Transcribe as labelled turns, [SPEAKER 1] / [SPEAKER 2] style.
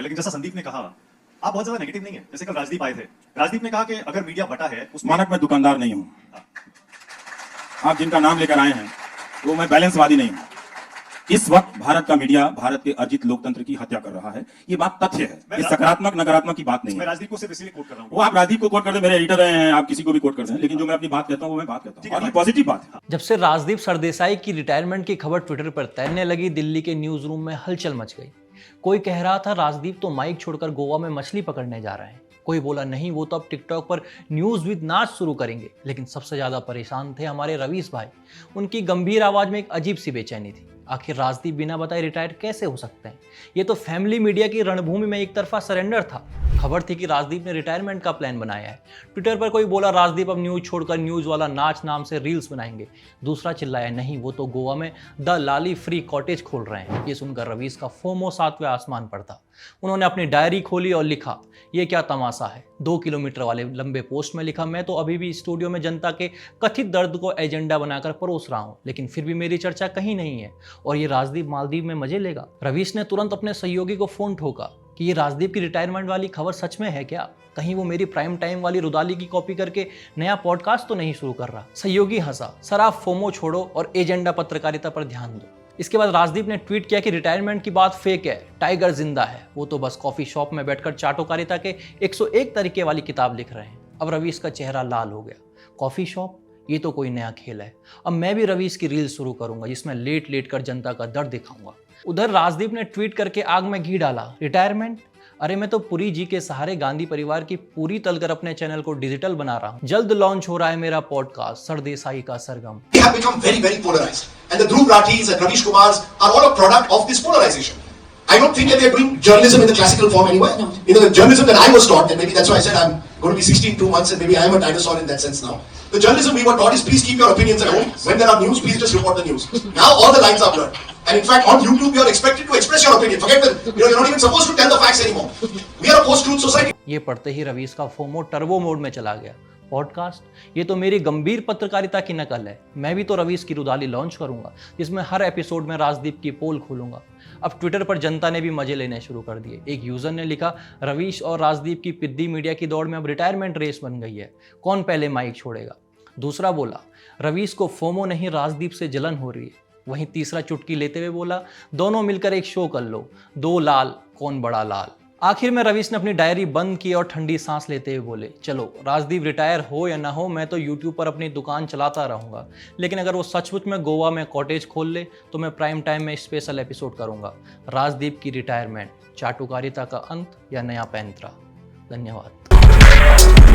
[SPEAKER 1] लेकिन जैसा संदीप ने कहा, आप बहुत ज्यादा नेगेटिव नहीं है। जैसे कल राजदीप आए थे, राजदीप ने कहा कि अगर मीडिया बटा है उसमें
[SPEAKER 2] मानक मैं दुकानदार नहीं हूं। आप जिनका नाम लेकर आए हैं वो मैं बैलेंसवादी नहीं हूं। इस वक्त भारत का मीडिया भारत के अर्जित लोकतंत्र की हत्या कर रहा है। ये बात तथ्य है, ये सकारात्मक नकारात्मक की बात नहीं
[SPEAKER 1] मैं
[SPEAKER 2] है।
[SPEAKER 1] राजदीप को सिर्फ इसलिए कोट कर रहा हूँ।
[SPEAKER 2] वो आप राजदीप को कोट करते, मेरे एडिटर रहे हैं, आप किसी को भी कोट करते हैं, लेकिन जो मैं अपनी बात कहता हूं वो मैं बात कहता हूं और ये पॉजिटिव बात है।
[SPEAKER 3] जब से राजदीप सरदेसाई की रिटायरमेंट की खबर ट्विटर पर तैरने लगी, दिल्ली के न्यूज रूम में हलचल मच गई। कोई कह रहा था राजदीप तो माइक छोड़कर गोवा में मछली पकड़ने जा रहे हैं। कोई बोला नहीं, वो तो अब टिकटॉक पर न्यूज विद नाच शुरू करेंगे। लेकिन सबसे ज्यादा परेशान थे हमारे रवीश भाई। उनकी गंभीर आवाज में एक अजीब सी बेचैनी थी। आखिर राजदीप बिना बताए रिटायर कैसे हो सकते हैं? ये तो फैमिली मीडिया की रणभूमि में एक तरफा सरेंडर था। खबर थी कि राजदीप ने रिटायरमेंट का प्लान बनाया है। ट्विटर पर कोई बोला राजदीप अब न्यूज छोड़कर न्यूज वाला नाच नाम से रील्स बनाएंगे। दूसरा चिल्लाया नहीं, वो तो गोवा में द लाली फ्री कॉटेज खोल रहे हैं। ये सुनकर रवीश का फोमो सातवें आसमान पर था। उन्होंने अपनी डायरी खोली और लिखा, ये क्या तमाशा है। 2 किलोमीटर वाले लंबे पोस्ट में लिखा, मैं तो अभी भी स्टूडियो में जनता के कथित दर्द को एजेंडा बनाकर परोस रहा हूं, लेकिन फिर भी मेरी चर्चा कहीं नहीं है और ये राजदीप मालदीव में मजे लेगा। रवीश ने तुरंत अपने सहयोगी को फोन ठोका कि ये राजदीप की रिटायरमेंट वाली खबर सच में है क्या? कहीं वो मेरी प्राइम टाइम वाली रुदाली की कॉपी करके नया पॉडकास्ट तो नहीं शुरू कर रहा? सहयोगी हंसा, सर आप फोमो छोड़ो और एजेंडा पत्रकारिता पर ध्यान दो। इसके बाद राजदीप ने ट्वीट किया कि रिटायरमेंट की बात फेक है, टाइगर जिंदा है, वो तो बस कॉफी शॉप में बैठकर चाटोकारिता के 101 तरीके वाली किताब लिख रहे हैं। अब रवीश का चेहरा लाल हो गया। कॉफी शॉप, ये तो कोई नया खेल है। अब मैं भी रवीश की रील शुरू करूंगा जिसमें लेट लेट कर जनता का दर्द दिखाऊंगा। उधर राजदीप ने ट्वीट करके आग में घी डाला, रिटायरमेंट? अरे मैं तो पुरी जी के सहारे गांधी परिवार की पूरी तलकर अपने चैनल को डिजिटल बना रहा हूं। जल्द लॉन्च हो रहा है मेरा पॉडकास्ट सरदेसाई का सरगम।
[SPEAKER 4] We have become very, very polarized. And the Dhruv Rathis and Ravish Kumars are all a product of this polarization. I don't think that they're doing journalism in the classical form anywhere. No. You know, the journalism that I was taught, and maybe that's why I said I'm going to be 16 2 months, and maybe I am a dinosaur in that sense now. The journalism we were taught is please keep your opinions at home. When there are news, please just report the news. Now all the lines are blurred. And in fact, on YouTube, you are expected to express your opinion. Forget that, you're not even supposed to tell the facts anymore. We are a post-truth society.
[SPEAKER 3] ये पढ़ते ही रवीश का FOMO turbo mode में चला गया। Podcast, ये तो मेरी गंभीर पत्रकारिता की नकल है। मैं भी तो रवीश की रुदाली लॉन्च करूंगा जिसमें हर एपिसोड में राजदीप की पोल खोलूंगा। अब ट्विटर पर जनता ने भी मजे लेने शुरू कर दिए। एक यूजर ने लिखा, रवीश और राजदीप की पिद्दी मीडिया की दौड़ में अब रिटायरमेंट रेस बन गई है, कौन पहले माइक छोड़ेगा। दूसरा बोला, रवीश को फोमो नहीं राजदीप से जलन हो रही है। वहीं तीसरा चुटकी लेते हुए बोला, दोनों मिलकर एक शो कर लो, 2 लाल कौन बड़ा लाल। आखिर में रवीश ने अपनी डायरी बंद की और ठंडी सांस लेते हुए बोले, चलो राजदीप रिटायर हो या ना हो, मैं तो यूट्यूब पर अपनी दुकान चलाता रहूंगा। लेकिन अगर वो सचमुच में गोवा में कॉटेज खोल ले तो मैं प्राइम टाइम में स्पेशल एपिसोड करूंगा। राजदीप की रिटायरमेंट, चाटुकारिता का अंत या नया पैंतरा। धन्यवाद।